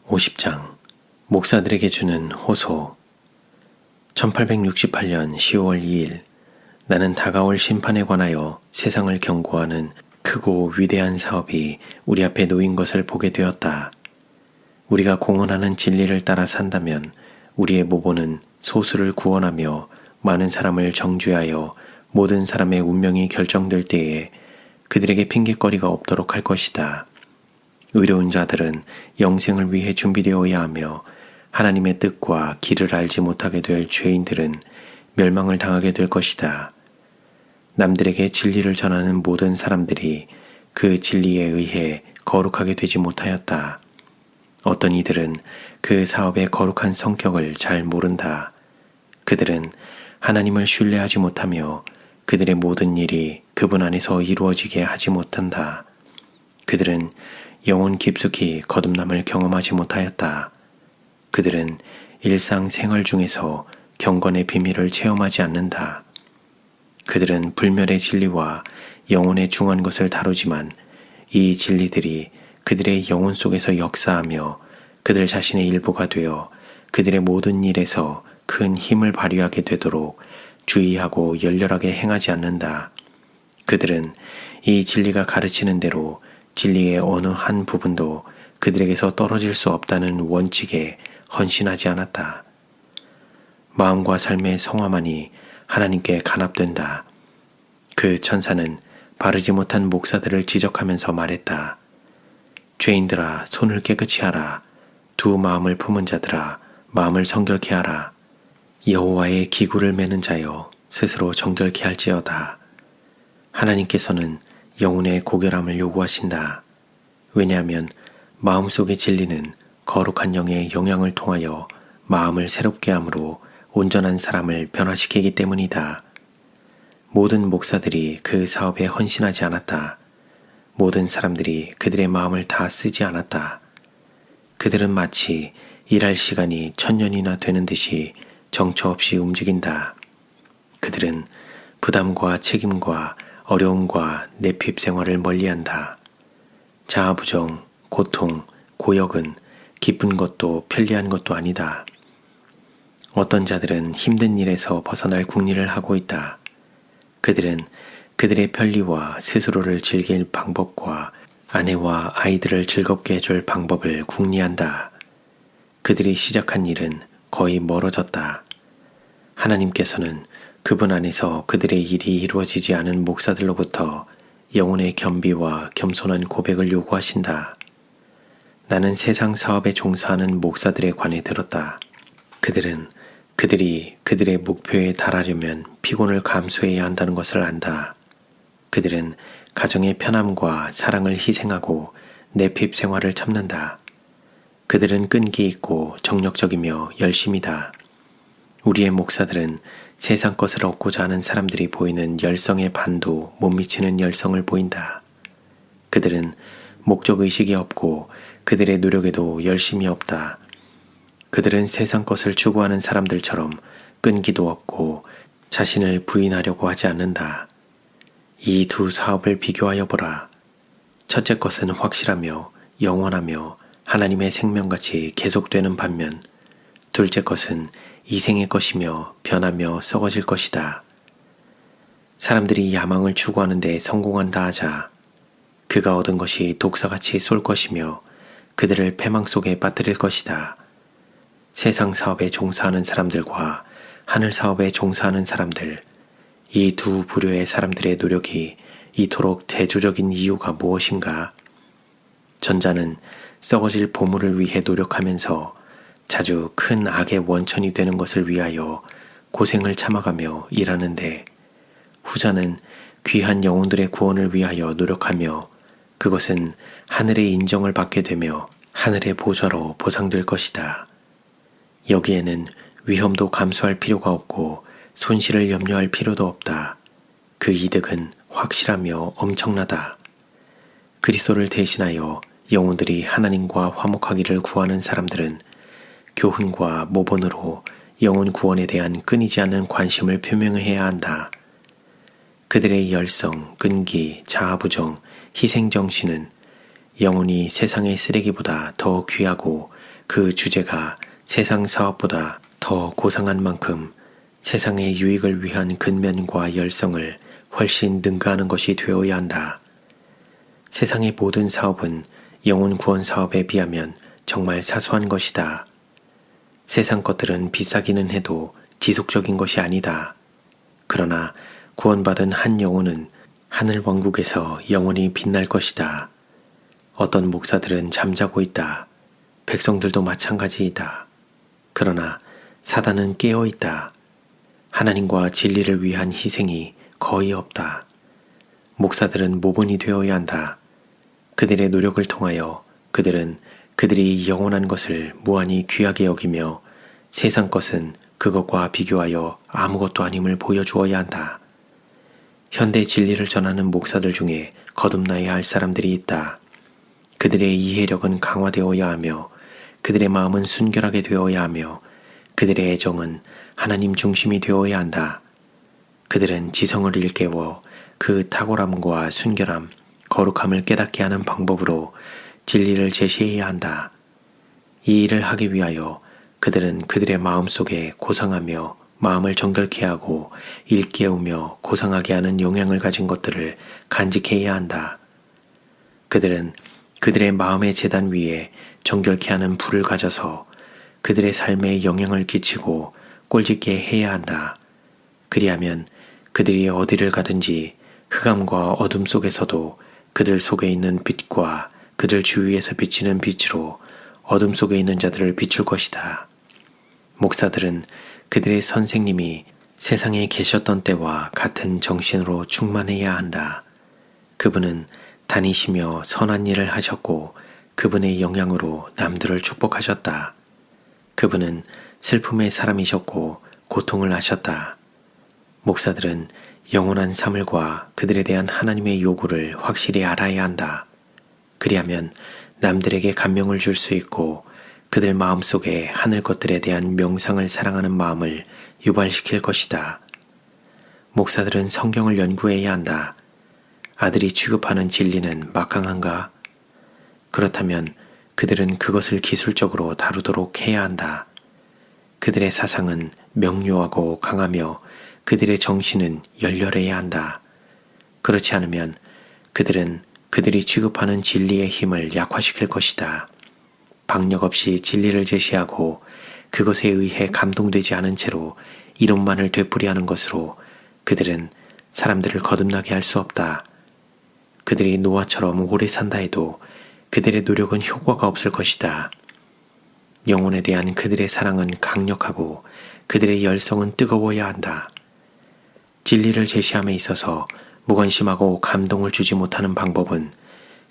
50장 목사들에게 주는 호소. 1868년 10월 2일 나는 다가올 심판에 관하여 세상을 경고하는 크고 위대한 사업이 우리 앞에 놓인 것을 보게 되었다. 우리가 공언하는 진리를 따라 산다면 우리의 모보는 소수를 구원하며 많은 사람을 정죄하여 모든 사람의 운명이 결정될 때에 그들에게 핑계거리가 없도록 할 것이다. 의로운 자들은 영생을 위해 준비되어야 하며 하나님의 뜻과 길을 알지 못하게 될 죄인들은 멸망을 당하게 될 것이다. 남들에게 진리를 전하는 모든 사람들이 그 진리에 의해 거룩하게 되지 못하였다. 어떤 이들은 그 사업의 거룩한 성격을 잘 모른다. 그들은 하나님을 신뢰하지 못하며 그들의 모든 일이 그분 안에서 이루어지게 하지 못한다. 그들은 영혼 깊숙이 거듭남을 경험하지 못하였다. 그들은 일상생활 중에서 경건의 비밀을 체험하지 않는다. 그들은 불멸의 진리와 영혼의 중한 것을 다루지만 이 진리들이 그들의 영혼 속에서 역사하며 그들 자신의 일부가 되어 그들의 모든 일에서 큰 힘을 발휘하게 되도록 주의하고 열렬하게 행하지 않는다. 그들은 이 진리가 가르치는 대로 진리의 어느 한 부분도 그들에게서 떨어질 수 없다는 원칙에 헌신하지 않았다. 마음과 삶의 성화만이 하나님께 간합된다. 그 천사는 바르지 못한 목사들을 지적하면서 말했다. 죄인들아, 손을 깨끗이 하라. 두 마음을 품은 자들아, 마음을 정결케 하라. 여호와의 기구를 매는 자여, 스스로 정결케 할지어다. 하나님께서는 영혼의 고결함을 요구하신다. 왜냐하면 마음속의 진리는 거룩한 영의 영향을 통하여 마음을 새롭게 함으로 온전한 사람을 변화시키기 때문이다. 모든 목사들이 그 사업에 헌신하지 않았다. 모든 사람들이 그들의 마음을 다 쓰지 않았다. 그들은 마치 일할 시간이 1000년이나 되는 듯이 정처 없이 움직인다. 그들은 부담과 책임과 어려움과 내핍 생활을 멀리한다. 자아부정, 고통, 고역은 기쁜 것도 편리한 것도 아니다. 어떤 자들은 힘든 일에서 벗어날 궁리를 하고 있다. 그들은 그들의 편리와 스스로를 즐길 방법과 아내와 아이들을 즐겁게 해줄 방법을 궁리한다. 그들이 시작한 일은 거의 멀어졌다. 하나님께서는 그분 안에서 그들의 일이 이루어지지 않은 목사들로부터 영혼의 겸비와 겸손한 고백을 요구하신다. 나는 세상 사업에 종사하는 목사들에 관해 들었다. 그들은 그들이 그들의 목표에 달하려면 피곤을 감수해야 한다는 것을 안다. 그들은 가정의 편함과 사랑을 희생하고 내핍 생활을 참는다. 그들은 끈기 있고 정력적이며 열심이다. 우리의 목사들은 세상 것을 얻고자 하는 사람들이 보이는 열성의 반도 못 미치는 열성을 보인다. 그들은 목적의식이 없고 그들의 노력에도 열심이 없다. 그들은 세상 것을 추구하는 사람들처럼 끈기도 없고 자신을 부인하려고 하지 않는다. 이 두 사업을 비교하여 보라. 첫째 것은 확실하며 영원하며 하나님의 생명같이 계속되는 반면 둘째 것은 이생의 것이며 변하며 썩어질 것이다. 사람들이 야망을 추구하는 데 성공한다 하자. 그가 얻은 것이 독사같이 쏠 것이며 그들을 패망 속에 빠뜨릴 것이다. 세상 사업에 종사하는 사람들과 하늘 사업에 종사하는 사람들, 이 두 부류의 사람들의 노력이 이토록 대조적인 이유가 무엇인가? 전자는 썩어질 보물을 위해 노력하면서 자주 큰 악의 원천이 되는 것을 위하여 고생을 참아가며 일하는데, 후자는 귀한 영혼들의 구원을 위하여 노력하며 그것은 하늘의 인정을 받게 되며 하늘의 보좌로 보상될 것이다. 여기에는 위험도 감수할 필요가 없고 손실을 염려할 필요도 없다. 그 이득은 확실하며 엄청나다. 그리스도를 대신하여 영혼들이 하나님과 화목하기를 구하는 사람들은 교훈과 모본으로 영혼 구원에 대한 끊이지 않는 관심을 표명해야 한다. 그들의 열성, 끈기, 자아부정, 희생정신은 영혼이 세상의 쓰레기보다 더 귀하고 그 주제가 세상 사업보다 더 고상한 만큼 세상의 유익을 위한 근면과 열성을 훨씬 능가하는 것이 되어야 한다. 세상의 모든 사업은 영혼 구원 사업에 비하면 정말 사소한 것이다. 세상 것들은 비싸기는 해도 지속적인 것이 아니다. 그러나 구원받은 한 영혼은 하늘 왕국에서 영원히 빛날 것이다. 어떤 목사들은 잠자고 있다. 백성들도 마찬가지이다. 그러나 사단은 깨어 있다. 하나님과 진리를 위한 희생이 거의 없다. 목사들은 모범이 되어야 한다. 그들의 노력을 통하여 그들은 그들이 영원한 것을 무한히 귀하게 여기며 세상 것은 그것과 비교하여 아무것도 아님을 보여주어야 한다. 현대 진리를 전하는 목사들 중에 거듭나야 할 사람들이 있다. 그들의 이해력은 강화되어야 하며 그들의 마음은 순결하게 되어야 하며 그들의 애정은 하나님 중심이 되어야 한다. 그들은 지성을 일깨워 그 탁월함과 순결함, 거룩함을 깨닫게 하는 방법으로 진리를 제시해야 한다. 이 일을 하기 위하여 그들은 그들의 마음속에 고상하며 마음을 정결케 하고 일깨우며 고상하게 하는 영향을 가진 것들을 간직해야 한다. 그들은 그들의 마음의 제단 위에 정결케 하는 불을 가져서 그들의 삶에 영향을 끼치고 꼴짓게 해야 한다. 그리하면 그들이 어디를 가든지 흑암과 어둠 속에서도 그들 속에 있는 빛과 그들 주위에서 비치는 빛으로 어둠 속에 있는 자들을 비출 것이다. 목사들은 그들의 선생님이 세상에 계셨던 때와 같은 정신으로 충만해야 한다. 그분은 다니시며 선한 일을 하셨고 그분의 영향으로 남들을 축복하셨다. 그분은 슬픔의 사람이셨고 고통을 하셨다. 목사들은 영원한 사물과 그들에 대한 하나님의 요구를 확실히 알아야 한다. 그리하면 남들에게 감명을 줄 수 있고 그들 마음속에 하늘 것들에 대한 명상을 사랑하는 마음을 유발시킬 것이다. 목사들은 성경을 연구해야 한다. 아들이 취급하는 진리는 막강한가? 그렇다면 그들은 그것을 기술적으로 다루도록 해야 한다. 그들의 사상은 명료하고 강하며 그들의 정신은 열렬해야 한다. 그렇지 않으면 그들은 그들이 취급하는 진리의 힘을 약화시킬 것이다. 박력 없이 진리를 제시하고 그것에 의해 감동되지 않은 채로 이론만을 되풀이하는 것으로 그들은 사람들을 거듭나게 할 수 없다. 그들이 노아처럼 오래 산다 해도 그들의 노력은 효과가 없을 것이다. 영혼에 대한 그들의 사랑은 강력하고 그들의 열성은 뜨거워야 한다. 진리를 제시함에 있어서 무관심하고 감동을 주지 못하는 방법은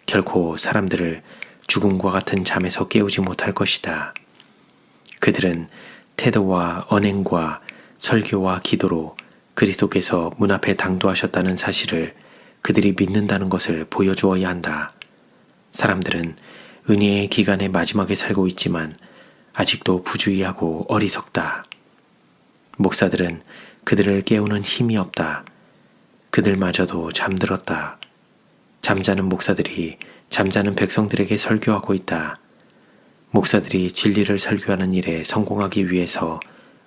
결코 사람들을 죽음과 같은 잠에서 깨우지 못할 것이다. 그들은 태도와 언행과 설교와 기도로 그리스도께서 문 앞에 당도하셨다는 사실을 그들이 믿는다는 것을 보여주어야 한다. 사람들은 은혜의 기간의 마지막에 살고 있지만 아직도 부주의하고 어리석다. 목사들은 그들을 깨우는 힘이 없다. 그들마저도 잠들었다. 잠자는 목사들이 잠자는 백성들에게 설교하고 있다. 목사들이 진리를 설교하는 일에 성공하기 위해서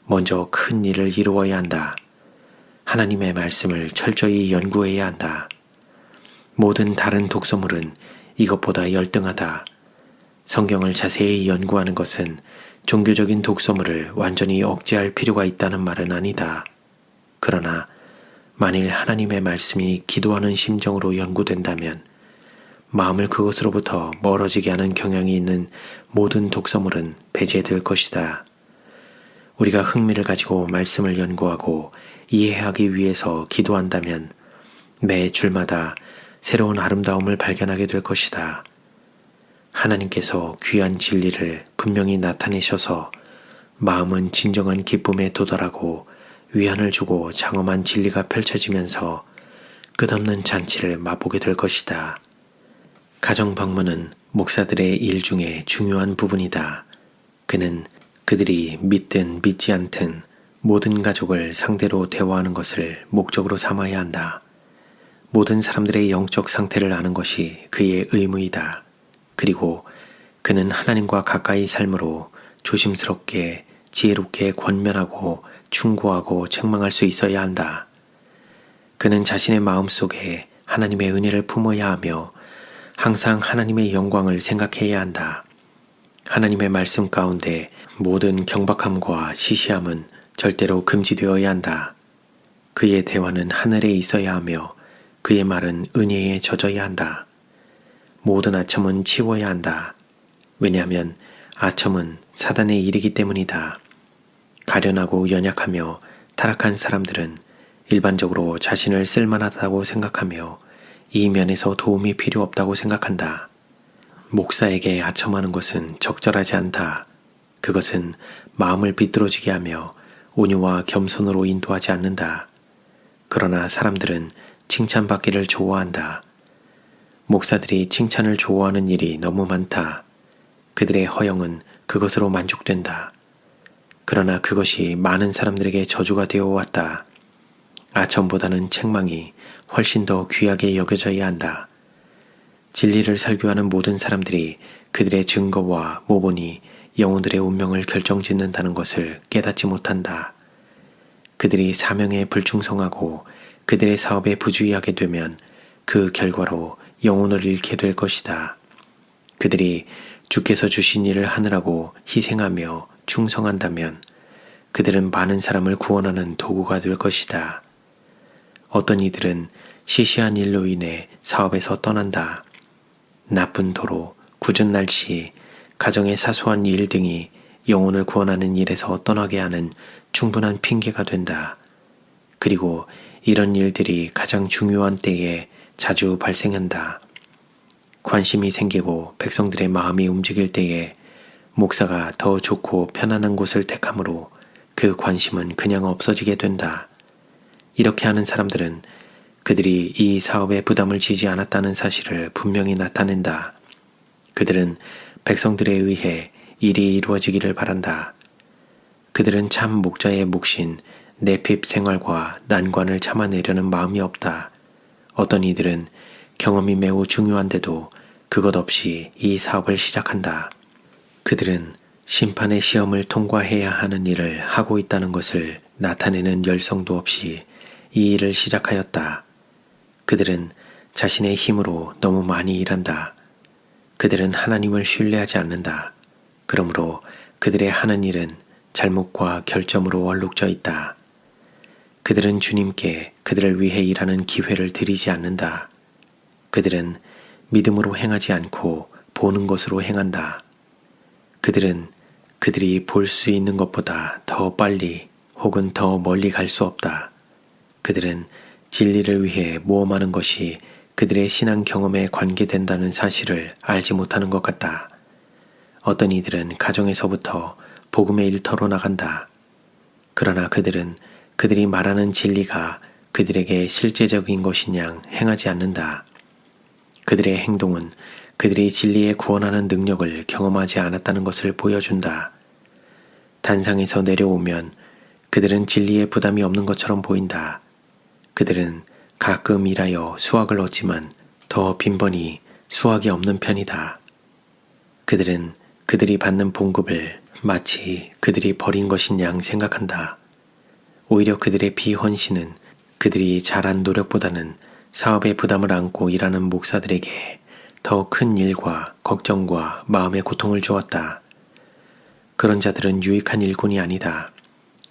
먼저 큰 일을 이루어야 한다. 하나님의 말씀을 철저히 연구해야 한다. 모든 다른 독서물은 이것보다 열등하다. 성경을 자세히 연구하는 것은 종교적인 독서물을 완전히 억제할 필요가 있다는 말은 아니다. 그러나 만일 하나님의 말씀이 기도하는 심정으로 연구된다면 마음을 그것으로부터 멀어지게 하는 경향이 있는 모든 독서물은 배제될 것이다. 우리가 흥미를 가지고 말씀을 연구하고 이해하기 위해서 기도한다면 매 줄마다 새로운 아름다움을 발견하게 될 것이다. 하나님께서 귀한 진리를 분명히 나타내셔서 마음은 진정한 기쁨에 도달하고 위안을 주고 장엄한 진리가 펼쳐지면서 끝없는 잔치를 맛보게 될 것이다. 가정 방문은 목사들의 일 중에 중요한 부분이다. 그는 그들이 믿든 믿지 않든 모든 가족을 상대로 대화하는 것을 목적으로 삼아야 한다. 모든 사람들의 영적 상태를 아는 것이 그의 의무이다. 그리고 그는 하나님과 가까이 삶으로 조심스럽게 지혜롭게 권면하고 충고하고 책망할 수 있어야 한다. 그는 자신의 마음속에 하나님의 은혜를 품어야 하며 항상 하나님의 영광을 생각해야 한다. 하나님의 말씀 가운데 모든 경박함과 시시함은 절대로 금지되어야 한다. 그의 대화는 하늘에 있어야 하며 그의 말은 은혜에 젖어야 한다. 모든 아첨은 치워야 한다. 왜냐하면 아첨은 사단의 일이기 때문이다. 가련하고 연약하며 타락한 사람들은 일반적으로 자신을 쓸만하다고 생각하며 이 면에서 도움이 필요 없다고 생각한다. 목사에게 아첨하는 것은 적절하지 않다. 그것은 마음을 비뚤어지게 하며 온유와 겸손으로 인도하지 않는다. 그러나 사람들은 칭찬받기를 좋아한다. 목사들이 칭찬을 좋아하는 일이 너무 많다. 그들의 허영은 그것으로 만족된다. 그러나 그것이 많은 사람들에게 저주가 되어 왔다. 아첨보다는 책망이 훨씬 더 귀하게 여겨져야 한다. 진리를 설교하는 모든 사람들이 그들의 증거와 모본이 영혼들의 운명을 결정짓는다는 것을 깨닫지 못한다. 그들이 사명에 불충성하고 그들의 사업에 부주의하게 되면 그 결과로 영혼을 잃게 될 것이다. 그들이 주께서 주신 일을 하느라고 희생하며 충성한다면 그들은 많은 사람을 구원하는 도구가 될 것이다. 어떤 이들은 시시한 일로 인해 사업에서 떠난다. 나쁜 도로, 궂은 날씨, 가정의 사소한 일 등이 영혼을 구원하는 일에서 떠나게 하는 충분한 핑계가 된다. 그리고 이런 일들이 가장 중요한 때에 자주 발생한다. 관심이 생기고 백성들의 마음이 움직일 때에 목사가 더 좋고 편안한 곳을 택함으로 그 관심은 그냥 없어지게 된다. 이렇게 하는 사람들은 그들이 이 사업에 부담을 지지 않았다는 사실을 분명히 나타낸다. 그들은 백성들에 의해 일이 이루어지기를 바란다. 그들은 참 목자의 몫인 내핍 생활과 난관을 참아내려는 마음이 없다. 어떤 이들은 경험이 매우 중요한데도 그것 없이 이 사업을 시작한다. 그들은 심판의 시험을 통과해야 하는 일을 하고 있다는 것을 나타내는 열성도 없이 이 일을 시작하였다. 그들은 자신의 힘으로 너무 많이 일한다. 그들은 하나님을 신뢰하지 않는다. 그러므로 그들의 하는 일은 잘못과 결점으로 얼룩져 있다. 그들은 주님께 그들을 위해 일하는 기회를 드리지 않는다. 그들은 믿음으로 행하지 않고 보는 것으로 행한다. 그들은 그들이 볼 수 있는 것보다 더 빨리 혹은 더 멀리 갈 수 없다. 그들은 진리를 위해 모험하는 것이 그들의 신앙 경험에 관계된다는 사실을 알지 못하는 것 같다. 어떤 이들은 가정에서부터 복음의 일터로 나간다. 그러나 그들은 그들이 말하는 진리가 그들에게 실제적인 것이냐 행하지 않는다. 그들의 행동은 그들이 진리에 구원하는 능력을 경험하지 않았다는 것을 보여준다. 단상에서 내려오면 그들은 진리에 부담이 없는 것처럼 보인다. 그들은 가끔 일하여 수확을 얻지만 더 빈번히 수확이 없는 편이다. 그들은 그들이 받는 봉급을 마치 그들이 버린 것인 양 생각한다. 오히려 그들의 비헌신은 그들이 잘한 노력보다는 사업의 부담을 안고 일하는 목사들에게 더 큰 일과 걱정과 마음의 고통을 주었다. 그런 자들은 유익한 일꾼이 아니다.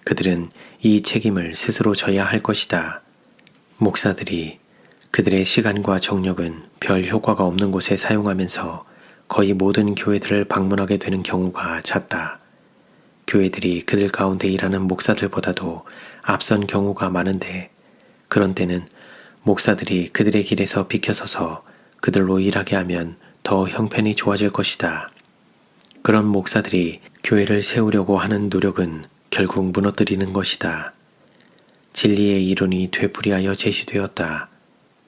그들은 이 책임을 스스로 져야 할 것이다. 목사들이 그들의 시간과 정력은 별 효과가 없는 곳에 사용하면서 거의 모든 교회들을 방문하게 되는 경우가 잦다. 교회들이 그들 가운데 일하는 목사들보다도 앞선 경우가 많은데 그런 때는 목사들이 그들의 길에서 비켜서서 그들로 일하게 하면 더 형편이 좋아질 것이다. 그런 목사들이 교회를 세우려고 하는 노력은 결국 무너뜨리는 것이다. 진리의 이론이 되풀이하여 제시되었다.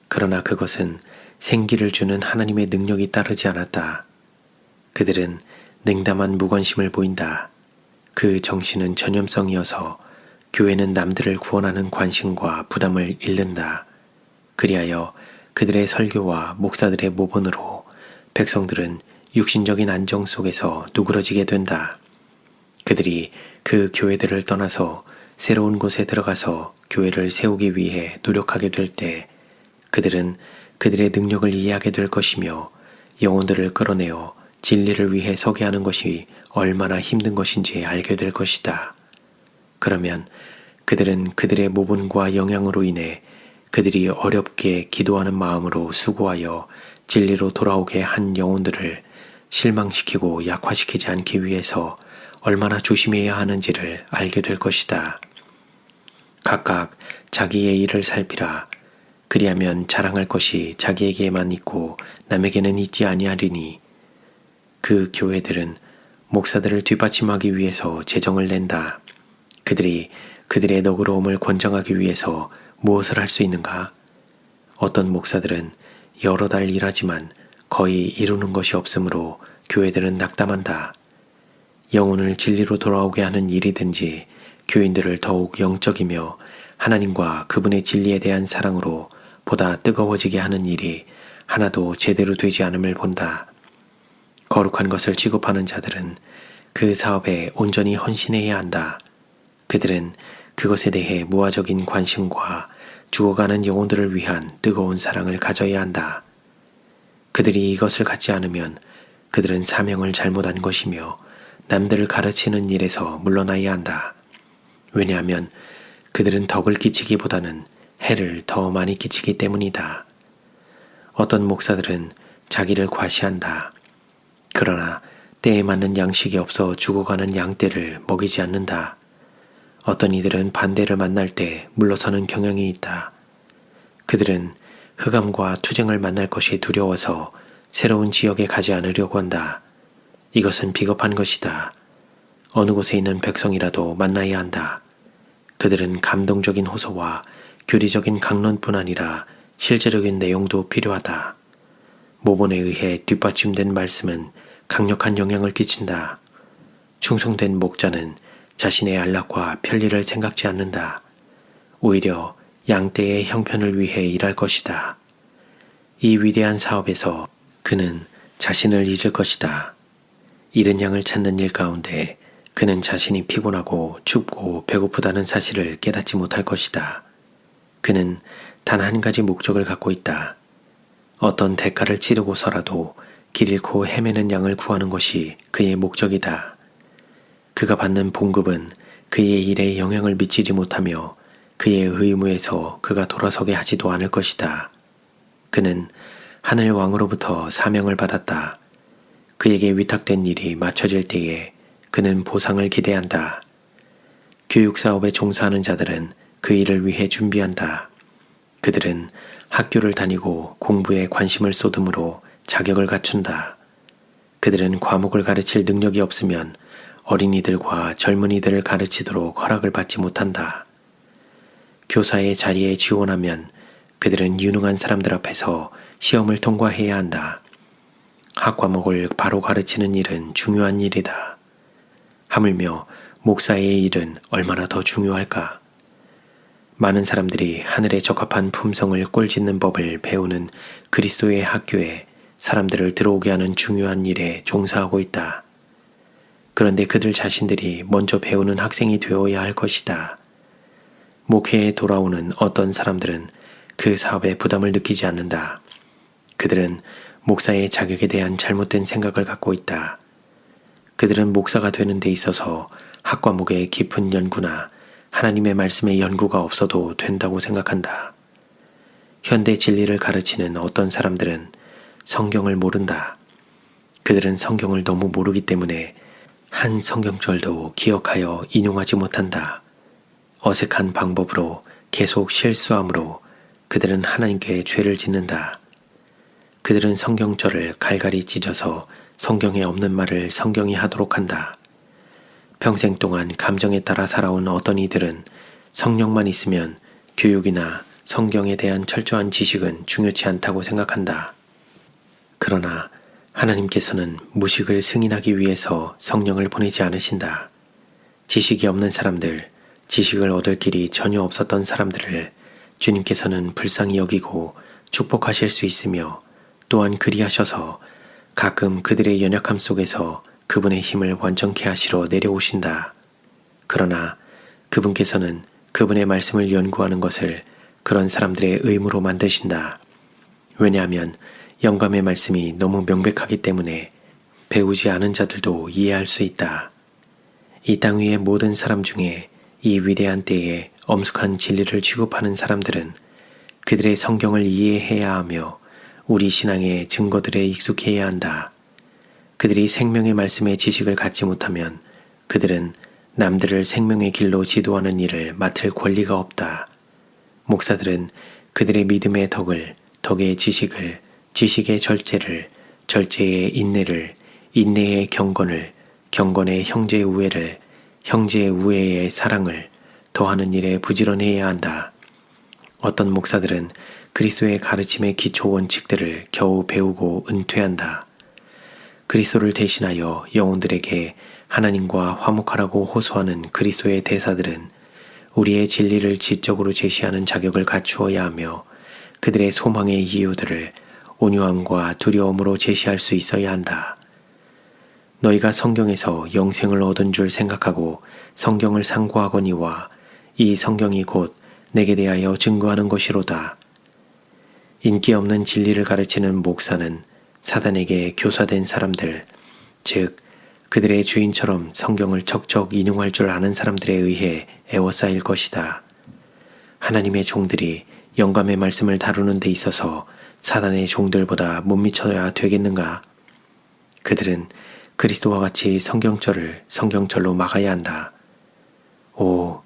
그러나 그것은 생기를 주는 하나님의 능력이 따르지 않았다. 그들은 냉담한 무관심을 보인다. 그 정신은 전염성이어서 교회는 남들을 구원하는 관심과 부담을 잃는다. 그리하여 그들의 설교와 목사들의 모본으로 백성들은 육신적인 안정 속에서 누그러지게 된다. 그들이 그 교회들을 떠나서 새로운 곳에 들어가서 교회를 세우기 위해 노력하게 될 때 그들은 그들의 능력을 이해하게 될 것이며 영혼들을 끌어내어 진리를 위해 서게 하는 것이 얼마나 힘든 것인지 알게 될 것이다. 그러면 그들은 그들의 모분과 영향으로 인해 그들이 어렵게 기도하는 마음으로 수고하여 진리로 돌아오게 한 영혼들을 실망시키고 약화시키지 않기 위해서 얼마나 조심해야 하는지를 알게 될 것이다. 각각 자기의 일을 살피라. 그리하면 자랑할 것이 자기에게만 있고 남에게는 있지 아니하리니 그 교회들은 목사들을 뒷받침하기 위해서 재정을 낸다. 그들이 그들의 너그러움을 권장하기 위해서 무엇을 할 수 있는가? 어떤 목사들은 여러 달 일하지만 거의 이루는 것이 없으므로 교회들은 낙담한다. 영혼을 진리로 돌아오게 하는 일이든지 교인들을 더욱 영적이며 하나님과 그분의 진리에 대한 사랑으로 보다 뜨거워지게 하는 일이 하나도 제대로 되지 않음을 본다. 거룩한 것을 취급하는 자들은 그 사업에 온전히 헌신해야 한다. 그들은 그것에 대해 무화적인 관심과 죽어가는 영혼들을 위한 뜨거운 사랑을 가져야 한다. 그들이 이것을 갖지 않으면 그들은 사명을 잘못한 것이며 남들을 가르치는 일에서 물러나야 한다. 왜냐하면 그들은 덕을 끼치기보다는 해를 더 많이 끼치기 때문이다. 어떤 목사들은 자기를 과시한다. 그러나 때에 맞는 양식이 없어 죽어가는 양떼를 먹이지 않는다. 어떤 이들은 반대를 만날 때 물러서는 경향이 있다. 그들은 흑암과 투쟁을 만날 것이 두려워서 새로운 지역에 가지 않으려고 한다. 이것은 비겁한 것이다. 어느 곳에 있는 백성이라도 만나야 한다. 그들은 감동적인 호소와 교리적인 강론뿐 아니라 실제적인 내용도 필요하다. 모본에 의해 뒷받침된 말씀은 강력한 영향을 끼친다. 충성된 목자는 자신의 안락과 편리를 생각지 않는다. 오히려 양떼의 형편을 위해 일할 것이다. 이 위대한 사업에서 그는 자신을 잊을 것이다. 잃은 양을 찾는 일 가운데 그는 자신이 피곤하고 춥고 배고프다는 사실을 깨닫지 못할 것이다. 그는 단 한 가지 목적을 갖고 있다. 어떤 대가를 치르고서라도 길 잃고 헤매는 양을 구하는 것이 그의 목적이다. 그가 받는 봉급은 그의 일에 영향을 미치지 못하며 그의 의무에서 그가 돌아서게 하지도 않을 것이다. 그는 하늘 왕으로부터 사명을 받았다. 그에게 위탁된 일이 마쳐질 때에 그는 보상을 기대한다. 교육사업에 종사하는 자들은 그 일을 위해 준비한다. 그들은 학교를 다니고 공부에 관심을 쏟음으로 자격을 갖춘다. 그들은 과목을 가르칠 능력이 없으면 어린이들과 젊은이들을 가르치도록 허락을 받지 못한다. 교사의 자리에 지원하면 그들은 유능한 사람들 앞에서 시험을 통과해야 한다. 학과목을 바로 가르치는 일은 중요한 일이다. 하물며 목사의 일은 얼마나 더 중요할까? 많은 사람들이 하늘에 적합한 품성을 꼴짓는 법을 배우는 그리스도의 학교에 사람들을 들어오게 하는 중요한 일에 종사하고 있다. 그런데 그들 자신들이 먼저 배우는 학생이 되어야 할 것이다. 목회에 돌아오는 어떤 사람들은 그 사업에 부담을 느끼지 않는다. 그들은 목사의 자격에 대한 잘못된 생각을 갖고 있다. 그들은 목사가 되는 데 있어서 학과목의 깊은 연구나 하나님의 말씀의 연구가 없어도 된다고 생각한다. 현대 진리를 가르치는 어떤 사람들은 성경을 모른다. 그들은 성경을 너무 모르기 때문에 한 성경절도 기억하여 인용하지 못한다. 어색한 방법으로 계속 실수함으로 그들은 하나님께 죄를 짓는다. 그들은 성경절을 갈갈이 찢어서 성경에 없는 말을 성경이 하도록 한다. 평생 동안 감정에 따라 살아온 어떤 이들은 성령만 있으면 교육이나 성경에 대한 철저한 지식은 중요치 않다고 생각한다. 그러나 하나님께서는 무식을 승인하기 위해서 성령을 보내지 않으신다. 지식이 없는 사람들, 지식을 얻을 길이 전혀 없었던 사람들을 주님께서는 불쌍히 여기고 축복하실 수 있으며 또한 그리하셔서 가끔 그들의 연약함 속에서 그분의 힘을 완전케 하시러 내려오신다. 그러나 그분께서는 그분의 말씀을 연구하는 것을 그런 사람들의 의무로 만드신다. 왜냐하면 영감의 말씀이 너무 명백하기 때문에 배우지 않은 자들도 이해할 수 있다. 이 땅 위의 모든 사람 중에 이 위대한 때에 엄숙한 진리를 취급하는 사람들은 그들의 성경을 이해해야 하며 우리 신앙의 증거들에 익숙해야 한다. 그들이 생명의 말씀의 지식을 갖지 못하면 그들은 남들을 생명의 길로 지도하는 일을 맡을 권리가 없다. 목사들은 그들의 믿음의 덕을, 덕의 지식을, 지식의 절제를, 절제의 인내를, 인내의 경건을, 경건의 형제 우애를, 형제 우애의 사랑을 더하는 일에 부지런해야 한다. 어떤 목사들은 그리스도의 가르침의 기초 원칙들을 겨우 배우고 은퇴한다. 그리스도를 대신하여 영혼들에게 하나님과 화목하라고 호소하는 그리스도의 대사들은 우리의 진리를 지적으로 제시하는 자격을 갖추어야 하며 그들의 소망의 이유들을 온유함과 두려움으로 제시할 수 있어야 한다. 너희가 성경에서 영생을 얻은 줄 생각하고 성경을 상고하거니와 이 성경이 곧 내게 대하여 증거하는 것이로다. 인기 없는 진리를 가르치는 목사는 사단에게 교사된 사람들, 즉 그들의 주인처럼 성경을 척척 인용할 줄 아는 사람들에 의해 애워싸일 것이다. 하나님의 종들이 영감의 말씀을 다루는 데 있어서 사단의 종들보다 못 미쳐야 되겠는가? 그들은 그리스도와 같이 성경절을 성경절로 막아야 한다. 오,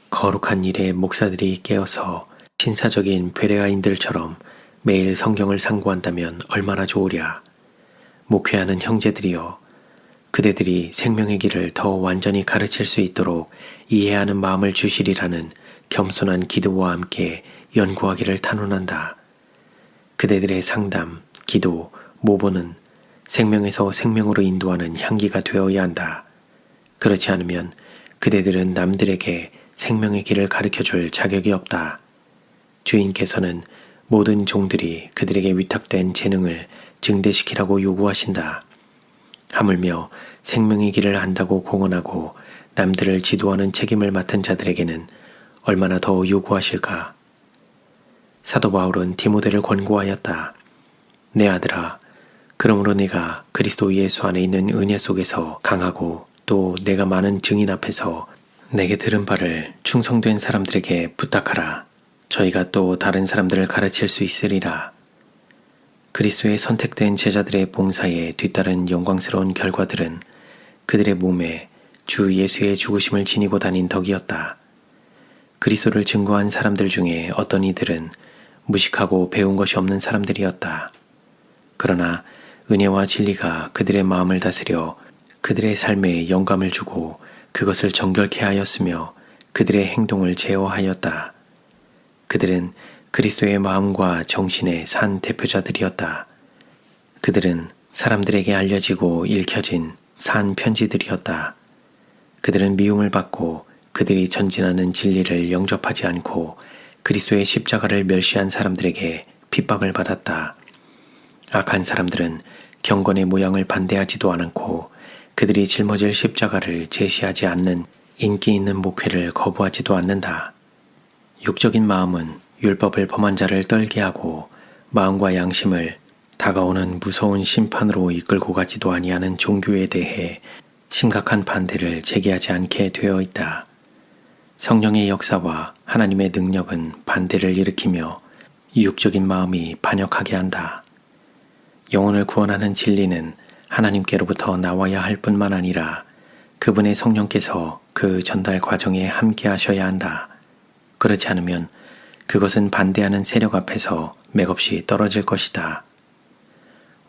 거룩한 일에 목사들이 깨어서 신사적인 베레아인들처럼 매일 성경을 상고한다면 얼마나 좋으랴. 목회하는 형제들이여, 그대들이 생명의 길을 더 완전히 가르칠 수 있도록 이해하는 마음을 주시리라는 겸손한 기도와 함께 연구하기를 탄원한다. 그대들의 상담, 기도, 모보는 생명에서 생명으로 인도하는 향기가 되어야 한다. 그렇지 않으면 그대들은 남들에게 생명의 길을 가르쳐줄 자격이 없다. 주인께서는 모든 종들이 그들에게 위탁된 재능을 증대시키라고 요구하신다. 하물며 생명의 길을 안다고 공언하고 남들을 지도하는 책임을 맡은 자들에게는 얼마나 더 요구하실까? 사도 바울은 디모데를 권고하였다. 내 아들아, 그러므로 내가 그리스도 예수 안에 있는 은혜 속에서 강하고 또 내가 많은 증인 앞에서 내게 들은 바를 충성된 사람들에게 부탁하라. 저희가 또 다른 사람들을 가르칠 수 있으리라. 그리스도의 선택된 제자들의 봉사에 뒤따른 영광스러운 결과들은 그들의 몸에 주 예수의 죽으심을 지니고 다닌 덕이었다. 그리스도를 증거한 사람들 중에 어떤 이들은 무식하고 배운 것이 없는 사람들이었다. 그러나 은혜와 진리가 그들의 마음을 다스려 그들의 삶에 영감을 주고 그것을 정결케 하였으며 그들의 행동을 제어하였다. 그들은 그리스도의 마음과 정신의 산 대표자들이었다. 그들은 사람들에게 알려지고 읽혀진 산 편지들이었다. 그들은 미움을 받고 그들이 전진하는 진리를 영접하지 않고 그리스도의 십자가를 멸시한 사람들에게 핍박을 받았다. 악한 사람들은 경건의 모양을 반대하지도 않고 그들이 짊어질 십자가를 제시하지 않는 인기 있는 목회를 거부하지도 않는다. 육적인 마음은 율법을 범한 자를 떨게 하고 마음과 양심을 다가오는 무서운 심판으로 이끌고 가지도 아니하는 종교에 대해 심각한 반대를 제기하지 않게 되어 있다. 성령의 역사와 하나님의 능력은 반대를 일으키며 육적인 마음이 반역하게 한다. 영혼을 구원하는 진리는 하나님께로부터 나와야 할 뿐만 아니라 그분의 성령께서 그 전달 과정에 함께 하셔야 한다. 그렇지 않으면 그것은 반대하는 세력 앞에서 맥없이 떨어질 것이다.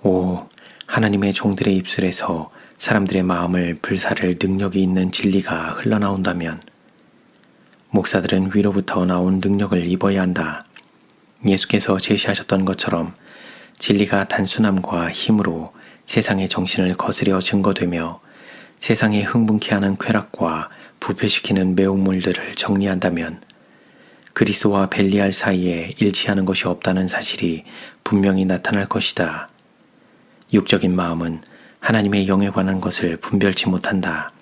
오, 하나님의 종들의 입술에서 사람들의 마음을 불사를 능력이 있는 진리가 흘러나온다면 목사들은 위로부터 나온 능력을 입어야 한다. 예수께서 제시하셨던 것처럼 진리가 단순함과 힘으로 세상의 정신을 거스려 증거되며 세상에 흥분케 하는 쾌락과 부패시키는 매운물들을 정리한다면 그리스도와 벨리알 사이에 일치하는 것이 없다는 사실이 분명히 나타날 것이다. 육적인 마음은 하나님의 영에 관한 것을 분별치 못한다.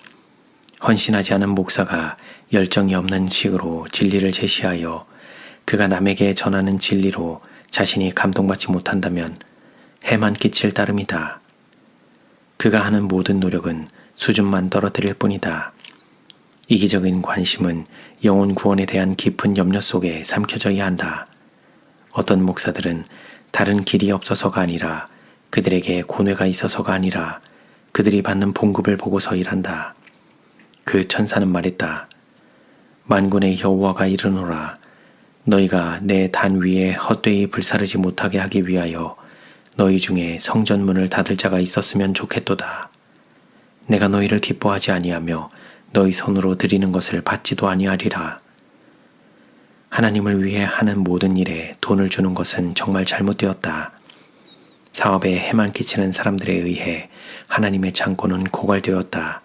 헌신하지 않은 목사가 열정이 없는 식으로 진리를 제시하여 그가 남에게 전하는 진리로 자신이 감동받지 못한다면 해만 끼칠 따름이다. 그가 하는 모든 노력은 수준만 떨어뜨릴 뿐이다. 이기적인 관심은 영혼 구원에 대한 깊은 염려 속에 삼켜져야 한다. 어떤 목사들은 다른 길이 없어서가 아니라 그들에게 고뇌가 있어서가 아니라 그들이 받는 봉급을 보고서 일한다. 그 천사는 말했다. 만군의 여호와가 이르노라. 너희가 내 단 위에 헛되이 불사르지 못하게 하기 위하여 너희 중에 성전문을 닫을 자가 있었으면 좋겠도다. 내가 너희를 기뻐하지 아니하며 너희 손으로 드리는 것을 받지도 아니하리라. 하나님을 위해 하는 모든 일에 돈을 주는 것은 정말 잘못되었다. 사업에 해만 끼치는 사람들에 의해 하나님의 창고는 고갈되었다.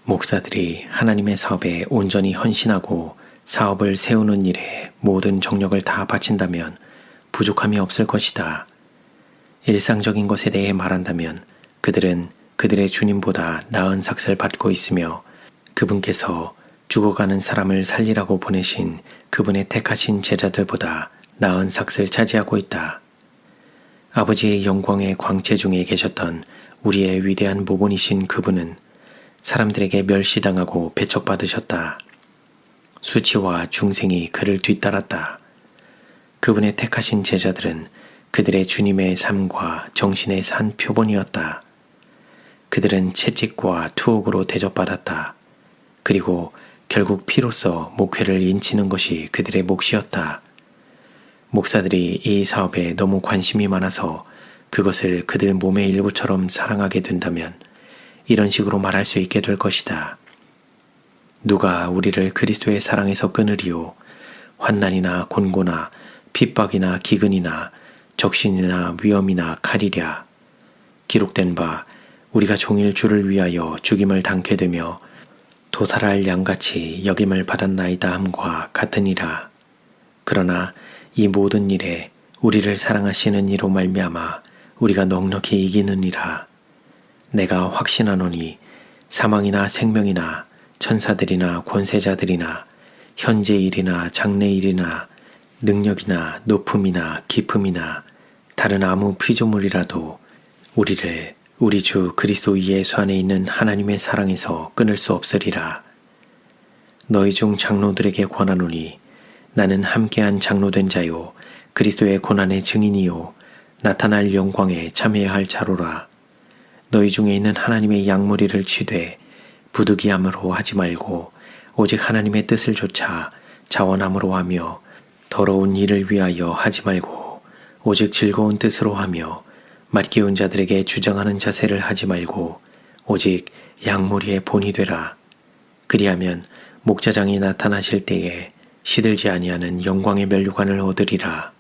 목사들이 하나님의 사업에 온전히 헌신하고 사업을 세우는 일에 모든 정력을 다 바친다면 부족함이 없을 것이다. 일상적인 것에 대해 말한다면 그들은 그들의 주님보다 나은 삭을 받고 있으며 그분께서 죽어가는 사람을 살리라고 보내신 그분의 택하신 제자들보다 나은 삭을 차지하고 있다. 아버지의 영광의 광채 중에 계셨던 우리의 위대한 모본이신 그분은 사람들에게 멸시당하고 배척받으셨다. 수치와 중생이 그를 뒤따랐다. 그분의 택하신 제자들은 그들의 주님의 삶과 정신의 산 표본이었다. 그들은 채찍과 투옥으로 대접받았다. 그리고 결국 피로써 목회를 인치는 것이 그들의 몫이었다. 목사들이 이 사업에 너무 관심이 많아서 그것을 그들 몸의 일부처럼 사랑하게 된다면 이런 식으로 말할 수 있게 될 것이다. 누가 우리를 그리스도의 사랑에서 끊으리요? 환난이나 곤고나 핍박이나 기근이나 적신이나 위험이나 칼이랴. 기록된 바 우리가 종일 주를 위하여 죽임을 당케 되며 도살할 양같이 여김을 받았나이다 함과 같으니라. 그러나 이 모든 일에 우리를 사랑하시는 이로 말미암아 우리가 넉넉히 이기느니라. 내가 확신하노니 사망이나 생명이나 천사들이나 권세자들이나 현재 일이나 장래 일이나 능력이나 높음이나 깊음이나 다른 아무 피조물이라도 우리를 우리 주 그리스도 예수 안에 있는 하나님의 사랑에서 끊을 수 없으리라. 너희 중 장로들에게 권하노니 나는 함께한 장로된 자요 그리스도의 고난의 증인이요 나타날 영광에 참여해야 할 자로라. 너희 중에 있는 하나님의 양무리를 취되 부득이함으로 하지 말고 오직 하나님의 뜻을 좇아 자원함으로 하며 더러운 일을 위하여 하지 말고 오직 즐거운 뜻으로 하며 맡기운 자들에게 주장하는 자세를 하지 말고 오직 양무리의 본이 되라. 그리하면 목자장이 나타나실 때에 시들지 아니하는 영광의 면류관을 얻으리라.